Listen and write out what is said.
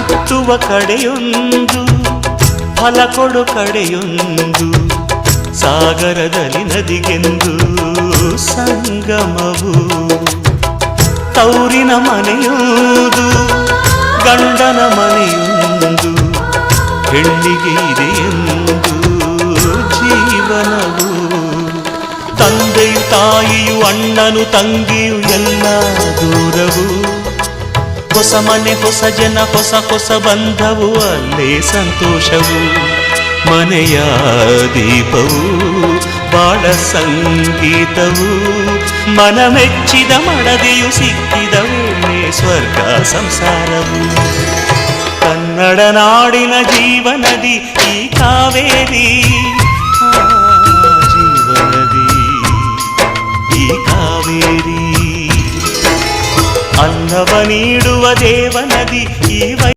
ಹುಟ್ಟುವ ಕಡೆಯೊಂದು ಫಲ ಕೊಡು ಕಡೆಯೊಂದು ಸಾಗರದಲ್ಲಿ ನದಿಗೆಂದು ಸಂಗಮವು ತೌರಿನ ಮನೆಯುವುದು ಗಂಡನ ಮನೆಯೊಂದು ಹೆಣ್ಣಿಗೆ ಇದೆಯೆಂದು ಜೀವನವು ತಂದೆಯು ತಾಯಿಯು ಅಣ್ಣನು ತಂಗಿಯು ಎಲ್ಲ ದೂರವು ಹೊಸ ಮನೆ ಹೊಸ ಜನ ಹೊಸ ಹೊಸ ಬಂಧವು ಅಲ್ಲೇ ಸಂತೋಷವು ಮನೆಯ ದೀಪವು ಬಾಳ ಸಂಗೀತವು ಮನ ಮೆಚ್ಚಿದ ಮಡದಿಯು ಸಿಕ್ಕಿದ ವೇಳೆ ಸ್ವರ್ಗ ಸಂಸಾರವು ಕನ್ನಡ ನಾಡಿನ ಜೀವನದಿ ಈ ಕಾವೇರಿ ಜೀವನದಿ ಈ ಕಾವೇರಿ ಅನ್ನವ ನೀಡುವ ದೇವನದಿ ಈ